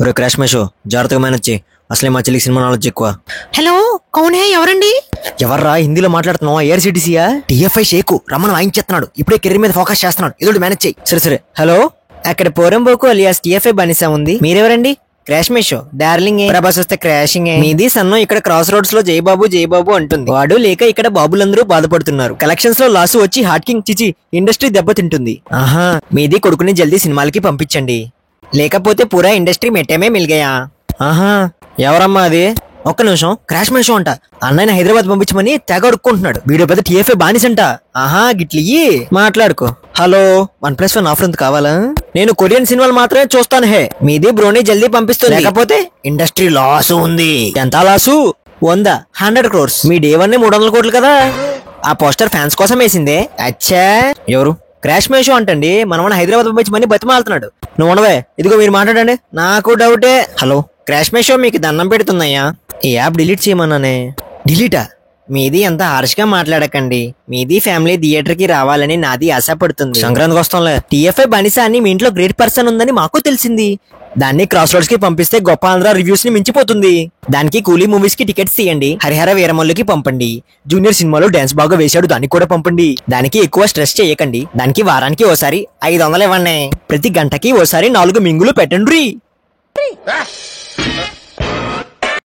ఒరే క్రాష్ మేషో జాగ్రత్తగా మేనొచ్చి అసలే మా చెల్లికి సినిమా నాలెడ్జ్ ఎక్కువ. హలో కౌన్ హే ఎవరండి? ఎవర్రా హిందీలో మాట్లాడుతున్నావా? ఏఆర్సిటీసీయా? టీఎఫ్ఐ షేకు రమ్మను వాయించేస్తున్నాడు. ఇప్పుడే కెరీర్ మీద ఫోకస్ చేస్తున్నాడు. ఏదో మేనేజ్ చెయ్యి. సరే సరే. హలో, అక్కడ పోరంబోకు అలియాస్ టీఎఫ్ఐ బనిసా ఉంది. మీరెవరండి? క్రాష్ మేషో డార్లింగ్. ప్రభాస్ వస్తే క్రాషింగ్. మీది సన్నం ఇక్కడ క్రాస్ రోడ్స్ లో జయబాబు అంటుంది. వాడు లేక ఇక్కడ బాబులందరూ బాధపడుతున్నారు. కలెక్షన్స్ లో లాసు వచ్చి హార్ట్ కింగ్ చిచి ఇండస్ట్రీ దెబ్బతింటుంది. ఆహా, మీది కొడుకుని జల్దీ సినిమాలకి పంపించండి, లేకపోతే పూరా ఇండస్ట్రీ మెట్టేమే మిల్గయా. ఆహా, ఎవరమ్మా అది? ఒక్క నిమిషం. క్రాష్ మేషో అంట అన్నయ్య హైదరాబాద్ పంపించమని తెగ అడుక్కుంటున్నాడు. వీడియో పెద్ద టీఎఫ్ఐ బానిసంట. ఆహా గిట్లి మాట్లాడుకో. హలో, 1+1 ఆఫర్ ఎంత కావాలా? నేను కొరియన్ సినిమాలు మాత్రమే చూస్తాను. హే, మీది బ్రోని జల్దీ పంపిస్తుంది, లేకపోతే ఇండస్ట్రీ లాస్ ఉంది. ఎంత లాసు? 100 crores. మీ డే 1 300 కోట్లు కదా. ఆ పోస్టర్ ఫ్యాన్స్ కోసం వేసిందే. అచ్చా, ఎవరు? క్రాష్ మేషో అంటండి. మనం హైదరాబాద్ పంపించమని బతిమాలుతున్నాడు. నువ్వు ఉండవే, ఇదిగో మీరు మాట్లాడండి. నాకు డౌటే. హలో క్రాష్ మేషో, మీకు దండం పెడుతుందయ్యా, ఈ యాప్ డిలీట్ చేయమన్నానే. డిలీటా? మీది అంత హార్ష్గా మాట్లాడకండి. మీది ఫ్యామిలీ థియేటర్ కి రావాలని నాది ఆశపడుతుంది. సంక్రాంతికి వస్తాంలే. టీఎఫ్ఐ బనిసా అని మీ ఇంట్లో గ్రేట్ పర్సన్ ఉందని మాకు తెలిసింది. దాన్ని క్రాస్ రోడ్స్ కి పంపిస్తే గొప్ప ఆంధ్ర రివ్యూస్ ని మించిపోతుంది. దానికి కూలీ మూవీస్ కి టికెట్స్ తీయండి. హరిహర వీరమల్లుకి పంపండి. జూనియర్ సినిమాలో డాన్స్ బాగా వేశాడు, దానికి కూడా పంపండి. దానికి ఎక్కువ స్ట్రెస్ చేయకండి. దానికి వారానికి ఓసారి 500 ఇవ్వండి. ప్రతి గంటకి ఓసారి 4 మింగులు పెట్టండి.